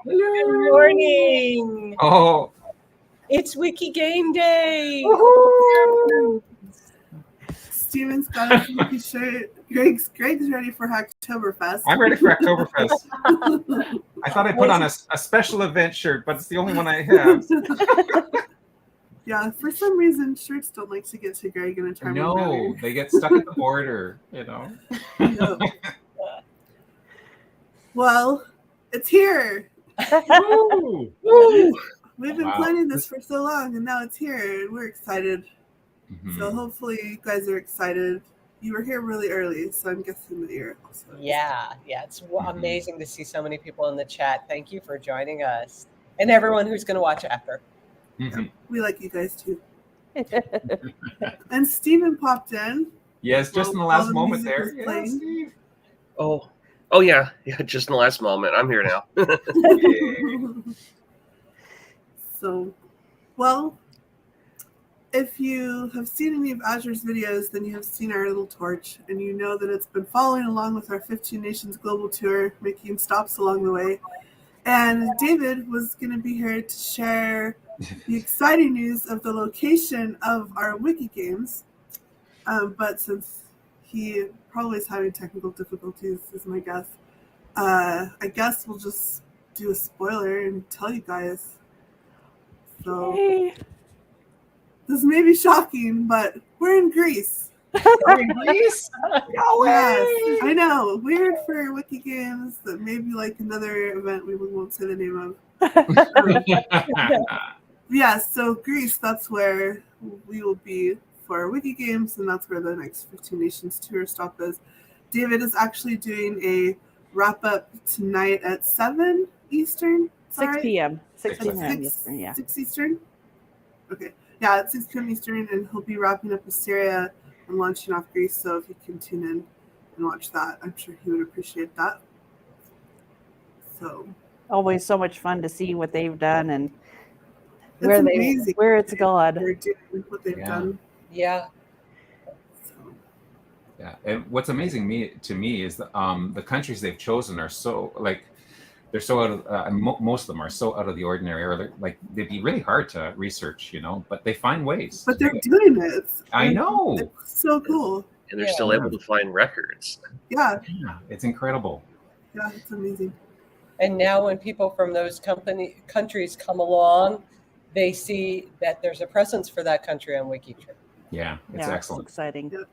Good morning. Oh. It's Wiki Game Day. Steven's got a Wiki shirt. Greg's ready for Hacktoberfest. I'm ready for Oktoberfest. I thought I put on a special event shirt, but it's the only one I have. Yeah, for some reason, shirts don't like to get to Greg in a timely manner. No, they get stuck at the border, Yep. Well, it's here. Woo! We've been planning this for so long, and now it's here. We're excited. Mm-hmm. So hopefully you guys are excited. You were here really early, so I'm guessing that you're also Yeah, it's amazing to see so many people in the chat. Thank you for joining us. And everyone who's going to watch after. Mm-hmm. We like you guys too. And Steven popped in. Yes, just in the last moment there. Yeah, Steve. Oh yeah, just in the last moment. I'm here now. So, well, if you have seen any of Azure's videos, then you have seen our little torch, and you know that it's been following along with our 15 Nations Global Tour, making stops along the way. And David was going to be here to share the exciting news of the location of our Wiki Games. But since he probably is having technical difficulties, is my guess, I guess we'll just do a spoiler and tell you guys. So, this may be shocking, but we're in Greece. We're in Greece? No way! Yes, I know. Weird for Wiki Games. That maybe like another event we won't say the name of. Yeah, so Greece, that's where we will be for Wiki Games, and that's where the next 15 Nations tour stop is. David is actually doing a wrap-up tonight at 7 Eastern. 6 p.m. 6 p.m. 6 Eastern? Okay. Yeah, at 6 p.m. Eastern, and he'll be wrapping up Syria and launching off Greece, so if you can tune in and watch that, I'm sure he would appreciate that. So always so much fun to see what they've done and it's where it's gone. They're doing what they've done. Yeah. Yeah, and what's amazing to me is the countries they've chosen are so they're so out of most of them are so out of the ordinary, or they'd be really hard to research, but they find ways. But they're doing it. I know. It's so cool. And they're still able to find records. Yeah, it's incredible. Yeah, it's amazing. And now when people from those countries come along, they see that there's a presence for that country on WikiTree. Yeah, it's excellent. It's exciting. Yep.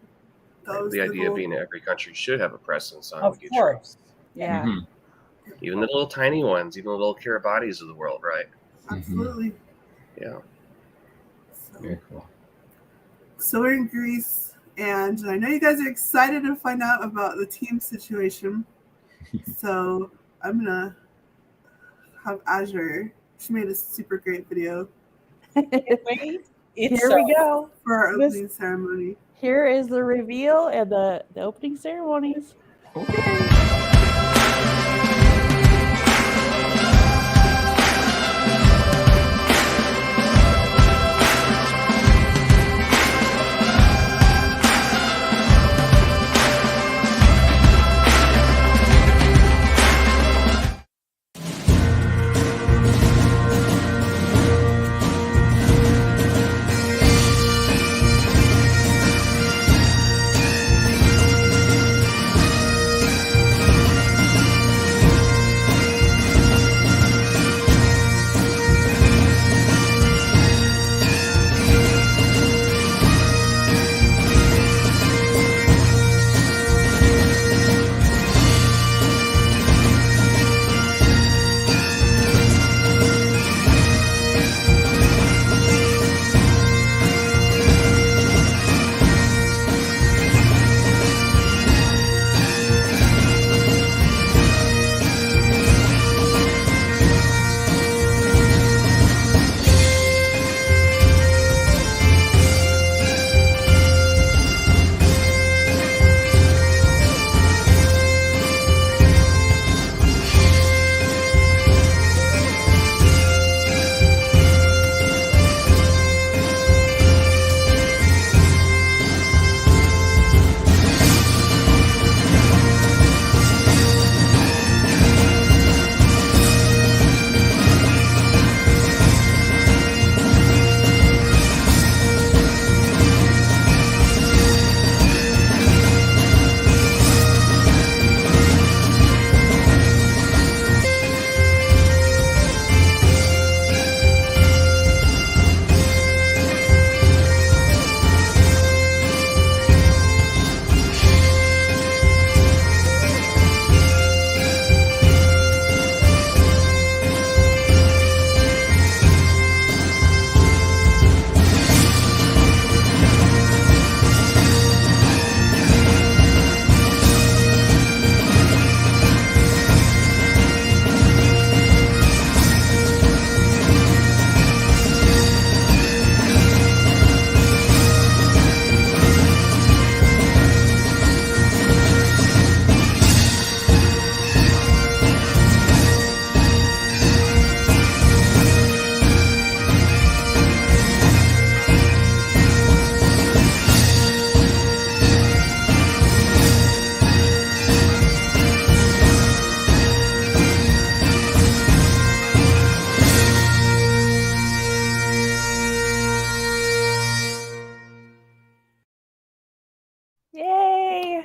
The idea being that every country should have a presence on Of WikiTree. course. Yeah. Mm-hmm. Even the little tiny ones, even the little Kiribatis of the world, right? Absolutely. Yeah. Very cool. So we're in Greece, and I know you guys are excited to find out about the team situation. So I'm gonna have Azure. She made a super great video. Here we go for our opening ceremony. Here is the reveal and the opening ceremonies. Okay.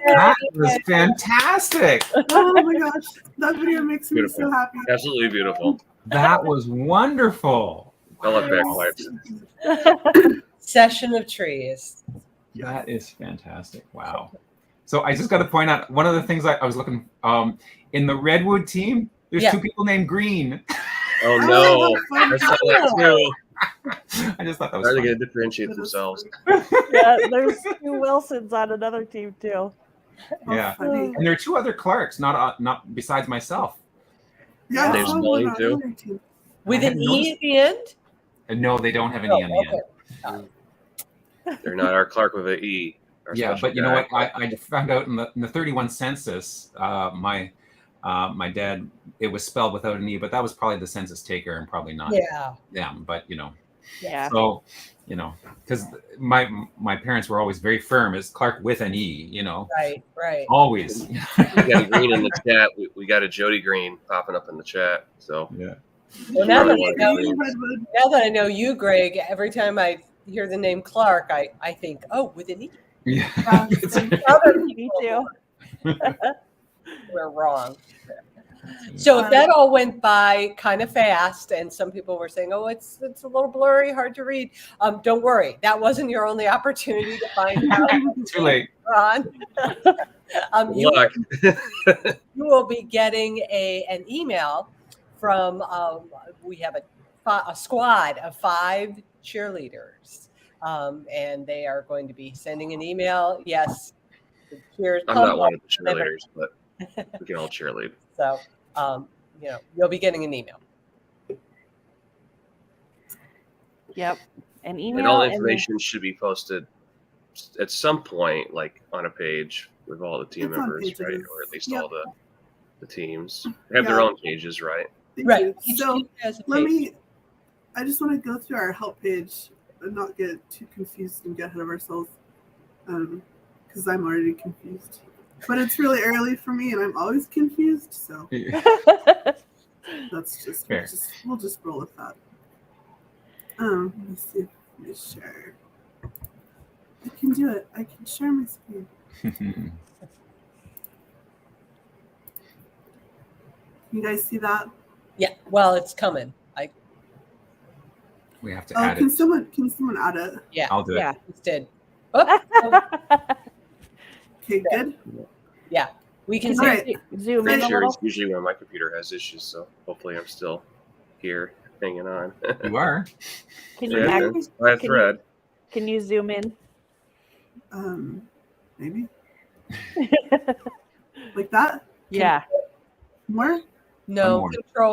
That was fantastic. Oh my gosh, that video makes me Beautiful. so happy. Absolutely beautiful. That was wonderful. I love bagpipes. Session of trees. That is fantastic. Wow. So I just got to point out one of the things I was looking in the Redwood team. There's Yeah. 2 people named Green. Oh no, Oh, I saw that too. I just thought that was How are they funny. going to differentiate themselves? Yeah, there's 2 Wilsons on another team too. Yeah. Funny. And there are 2 other Clarks, not besides myself. Yeah, I Name's saw one Molly, on too. another team. With I an hadn't E noticed- at the end? No, they don't have an Oh, E on the end. okay. They're not our Clark with an E. Our Yeah, special but you know guy. what? I found out in the 31 census, my dad, it was spelled without an E, but that was probably the census taker and probably not Yeah. them. But Yeah. so because my parents were always very firm. It's Clark with an E. Right. Always. We got a Green in the chat. We got a Jody Green popping up in the chat. So Yeah. Well, now that, Probably I know, one of the Redwood. now that I know you, Greg, every time I hear the name Clark, I think, oh, with an E. Yeah. Other Me people too. were wrong. So if that all went by kind of fast, and some people were saying, "Oh, it's a little blurry, hard to read," don't worry. That wasn't your only opportunity to find out. Too late. Ron. Good You luck. will be getting an email from we have a squad of 5 cheerleaders, and they are going to be sending an email. Yes, the cheers. I'm not one of the cheerleaders, but we can all cheerlead. So you'll be getting an email. Yep. An email. And all the and information should be posted at some point, like on a page with all the team It's on members, right? pages. Or at least Yep. all the teams. They have their Yeah. own pages, right? Thank Right. you. Each So team has a let page. I just want to go through our help page and not get too confused and get ahead of ourselves, because I'm already confused. But it's really early for me, and I'm always confused. So that's just Fair. we'll just roll with that. Let me see. Let me share. I can do it. I can share my screen. Can you guys see that? Yeah. Well, it's coming. We have to Oh, add can it. someone add it? Yeah. I'll do it. Yeah. It's did. Oh, Okay, good. we can Can see. All right. Zoom in a Sure, little. it's usually when my computer has issues, so hopefully I'm still here hanging on. You are. Can you Yeah, act, man. Bad can you- thread. can you zoom in? Maybe like that. Yeah. More? No, more.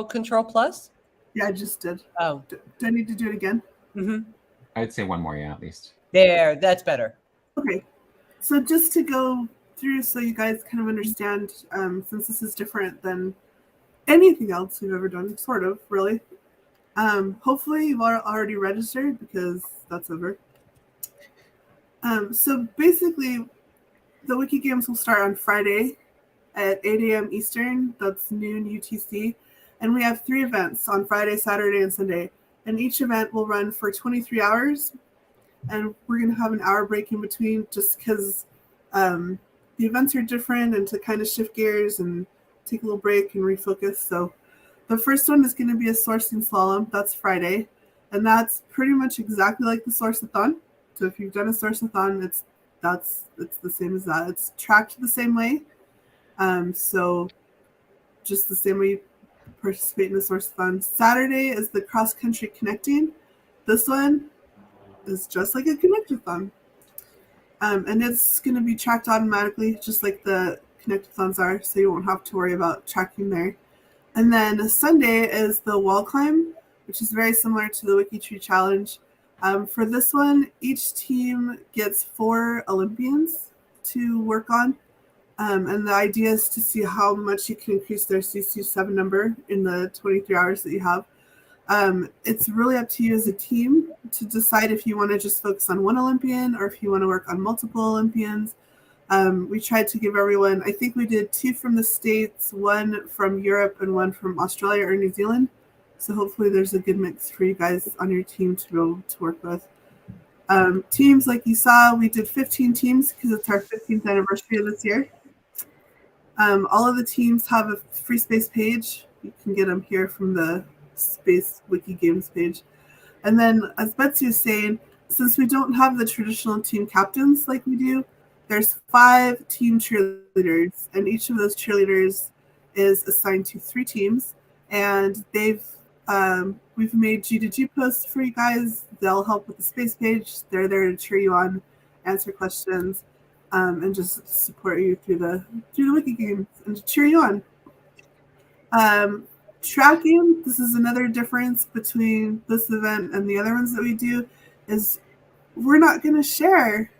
control plus. Yeah, I just did. Oh, Do I need to do it again? I'd say one more, yeah, at least. there. That's better. Okay. So just to go through so you guys kind of understand, since this is different than anything else we've ever done, sort of, really. Hopefully you've already registered because that's over. So basically, the Wiki Games will start on Friday at 8 a.m. Eastern. That's noon UTC. And we have 3 events on Friday, Saturday, and Sunday. And each event will run for 23 hours. And we're going to have an hour break in between just because the events are different and to kind of shift gears and take a little break and refocus. So the first one is going to be a sourcing slalom. That's Friday. And that's pretty much exactly like the source-a-thon. So if you've done a source-a-thon, it's the same as that. It's tracked the same way. So just the same way you participate in the source-a-thon. Saturday is the cross-country connecting. This one is just like a connect-a-thon. And it's going to be tracked automatically, just like the connect-a-thons are, so you won't have to worry about tracking there. And then Sunday is the wall climb, which is very similar to the WikiTree challenge. For this one, each team gets 4 Olympians to work on. And the idea is to see how much you can increase their CC7 number in the 23 hours that you have. It's really up to you as a team to decide if you want to just focus on one Olympian or if you want to work on multiple Olympians. We tried to give everyone, I think we did 2 from the States, 1 from Europe, and 1 from Australia or New Zealand. So hopefully there's a good mix for you guys on your team to be able to work with. Teams, like you saw, we did 15 teams because it's our 15th anniversary this year. All of the teams have a free space page. You can get them here from the Space Wiki Games page. And then, as Betsy was saying, since we don't have the traditional team captains like we do, there's 5 team cheerleaders, and each of those cheerleaders is assigned to 3 teams. And we've made G2G posts for you guys. They'll help with the space page. They're there to cheer you on, answer questions, and just support you through the Wiki Games and to cheer you on. Tracking, this is another difference between this event and the other ones that we do, is we're not going to share.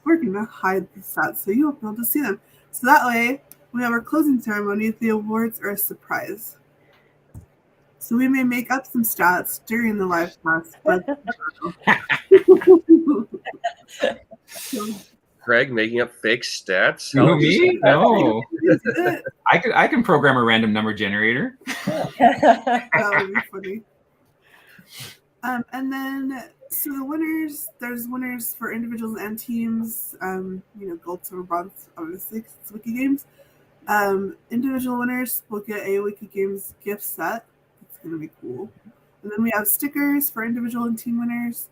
We're going to hide the stats so you won't be able to see them. So that way, when we have our closing ceremony, the awards are a surprise. So we may make up some stats during the live class, but Craig making up fake stats? Who, me? No. I can program a random number generator. That would be funny. And then, so the winners, there's winners for individuals and teams. Gold, silver, bronze, obviously, 'cause it's Wiki Games. Individual winners will get a Wiki Games gift set. It's going to be cool. And then we have stickers for individual and team winners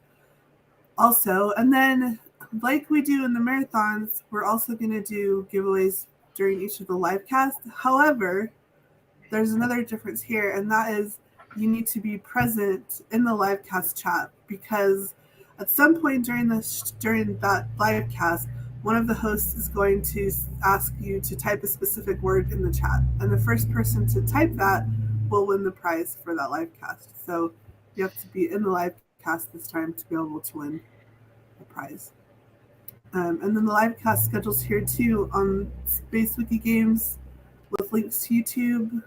also. And then, like we do in the marathons, we're also going to do giveaways during each of the live casts. However, there's another difference here, and that is you need to be present in the live cast chat, because at some point during that live cast, one of the hosts is going to ask you to type a specific word in the chat, and the first person to type that will win the prize for that live cast. So you have to be in the live cast this time to be able to win the prize. And then the live cast schedule's here too on Space Wiki Games with links to YouTube.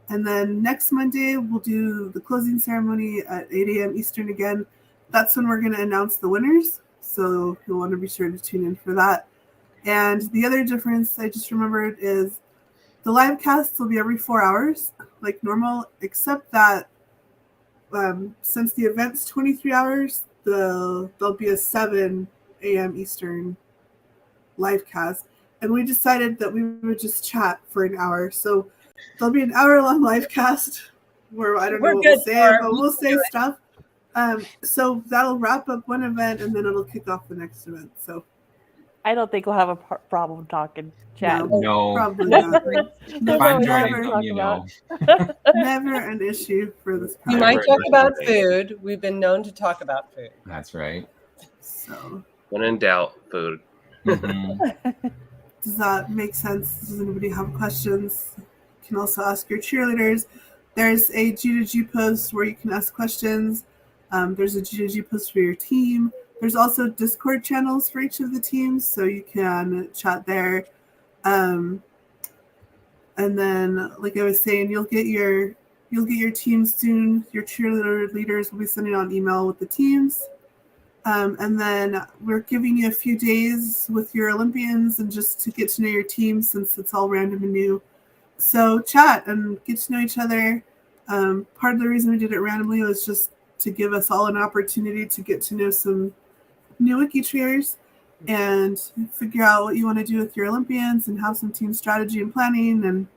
And then next Monday, we'll do the closing ceremony at 8 a.m. Eastern again. That's when we're going to announce the winners. So you'll want to be sure to tune in for that. And the other difference I just remembered is the live casts will be every 4 hours, like normal, except that since the event's 23 hours, there'll be a 7 a.m. Eastern live cast. And we decided that we would just chat for an hour. So there'll be an hour-long live cast where I don't know what we'll say, but we'll say stuff. So that'll wrap up one event, and then it'll kick off the next event. So I don't think we'll have a problem talking chat. No. Probably not. If I'm joining them, you know. Never an issue for this. You might talk about food. We've been known to talk about food. That's right. So when in doubt, food. Mm-hmm. Does that make sense? Does anybody have questions? You can also ask your cheerleaders. There's a G2G post where you can ask questions. There's a G2G post for your team. There's also Discord channels for each of the teams, so you can chat there. And then, like I was saying, you'll get your team soon. Your cheerleader leaders will be sending out an email with the teams. And then we're giving you a few days with your Olympians and just to get to know your team, since it's all random and new. So chat and get to know each other. Part of the reason we did it randomly was just to give us all an opportunity to get to know some new WikiTreeers and figure out what you want to do with your Olympians and have some team strategy and planning. And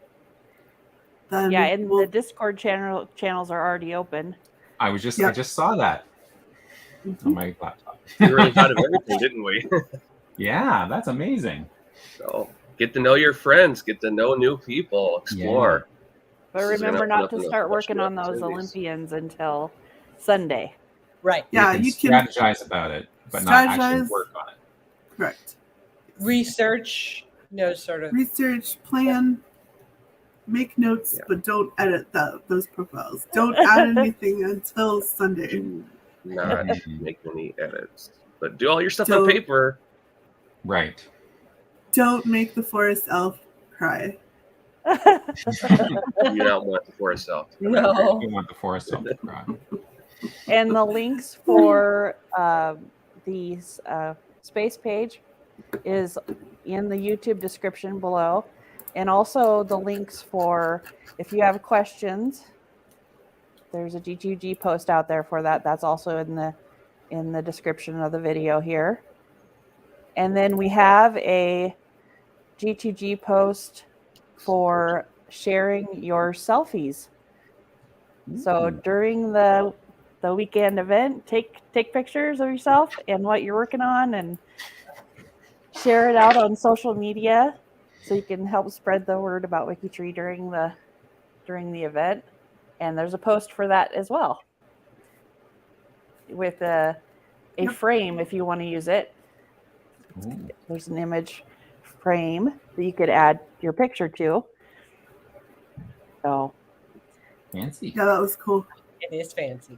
then the Discord channels are already open. I just saw that on my laptop. We really thought of everything, didn't we? Yeah, that's amazing. So get to know your friends, get to know new people, explore. But remember not to start working on those Olympians until Sunday. Right. Yeah, you can strategize about it, but not actually work on it. Correct. Research, research, plan, make notes, but don't edit those profiles. Don't add anything until Sunday. Do not make any edits, but do all your stuff on paper. Right. Don't make the forest elf cry. You do not want the forest elf to cry. No. You want the forest elf to cry. And the links for the space page is in the YouTube description below. And also the links for, if you have questions, there's a G2G post out there for that. That's also in the in the description of the video here. And then we have a G2G post for sharing your selfies. So during the weekend event, take pictures of yourself and what you're working on and share it out on social media so you can help spread the word about WikiTree during the event. And there's a post for that as well with a frame if you want to use it. Ooh. There's an image frame that you could add your picture to. So Fancy. Yeah, that was cool. It is fancy.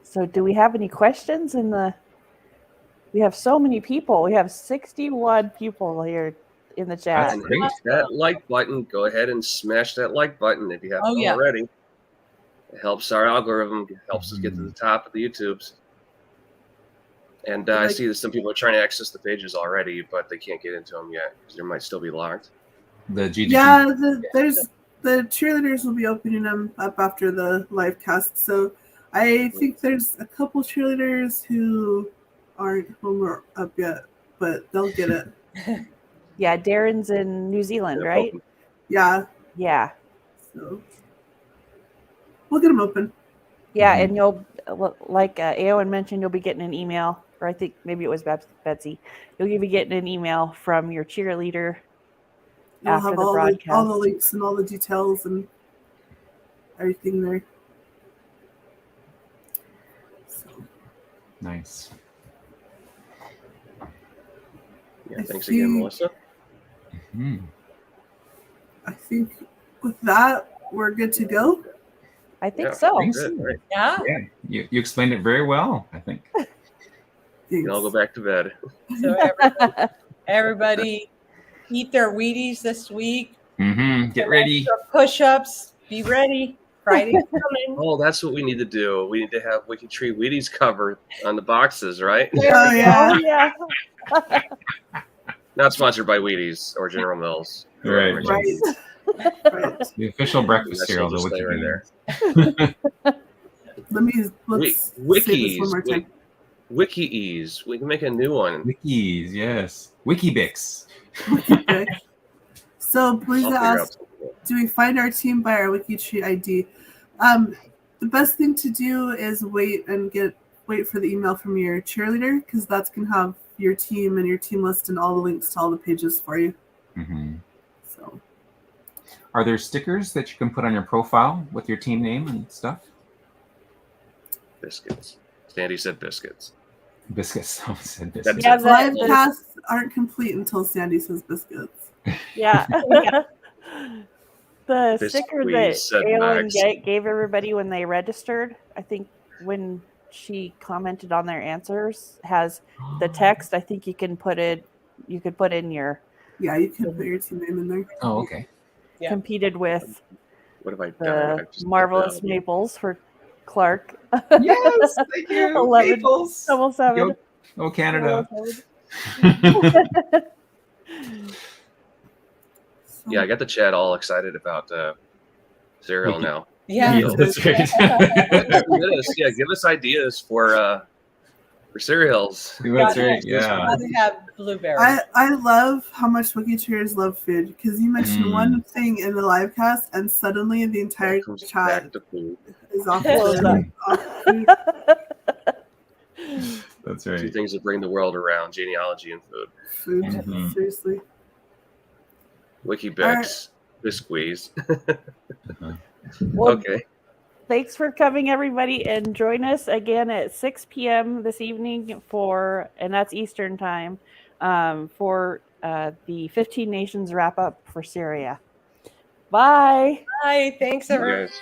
So do we have any questions we have so many people. We have 61 people here in the chat. That's great. Hit that like button. Go ahead and smash that like button if you haven't yeah. already. It helps our algorithm. It helps us get to the top of the YouTubes. And I see that some people are trying to access the pages already, but they can't get into them yet because they might still be locked. The GGG. Yeah, the cheerleaders will be opening them up after the live cast. So I think there's a couple cheerleaders who aren't home or up yet, but they'll get it. Yeah, Darren's in New Zealand, They're right? open. Yeah, Yeah. so we'll get them open. Yeah, Mhm. and you'll, like Eowyn mentioned, you'll be getting an email, or I think maybe it was Betsy. You'll be getting an email from your cheerleader You'll after have the all broadcast. the links and all the details and everything there. So, Nice. Yeah, thanks again, Melissa. Mhm. I think with that, we're good to go. I think Yeah, so. Thanks. Good, right. Yeah. Yeah, you explained it very well, I think. You can all go back to bed. So everybody eat their Wheaties this week. Get ready. Push-ups. Be ready. Friday's coming. Oh, that's what we need to do. We need to have WikiTree Wheaties covered on the boxes, right? Oh, yeah. Yeah. Not sponsored by Wheaties or General Mills. Right. Right. Right. The official breakfast That cereal, should the just stay Wiki right Games. Let's say this one more time. WikiEase. We can make a new one. Wikis, yes. WikiBix. Okay. So please I'll figure out ask, something. do we find our team by our WikiTree ID? The best thing to do is wait for the email from your cheerleader, because that's going to have your team and your team list and all the links to all the pages for you. Mm-hmm. So, Are there stickers that you can put on your profile with your team name and stuff? Biscuits. Sandy said biscuits. Biscuits. Someone said biscuits. Yeah, live casts aren't complete until Sandy says biscuits. Yeah. The This sticker squeeze that said Eowyn Max. gave everybody when they registered, I think when she commented on their answers, has the text. I think you can put it. You could put in your. Yeah, you can put your team name in there. Oh, okay. Yeah. Competed with What have I done? the I've just marvelous put down- Maples for Clark. Yes, thank you. 11, Maples. Double 7. Yo, oh, Canada. So, Yeah, I got the chat all excited about cereal Wiki. now. Yeah. Yeah, that's right. Give us ideas for cereals. That's right. Just Yeah. rather have blueberries. I love how much WikiTreeers love food, because you mentioned Mm. one thing in the live cast and suddenly the entire It comes chat back to food. is off Blows the off food. That's Two right. things that bring the world around: genealogy and food. Food. Mhm. Seriously. WikiBix, Biscuits. Well, Okay. thanks for coming, everybody, and join us again at 6 p.m. this evening and that's Eastern time, for the 15 Nations wrap up for Syria. Bye. Bye. Thanks, You everyone. guys.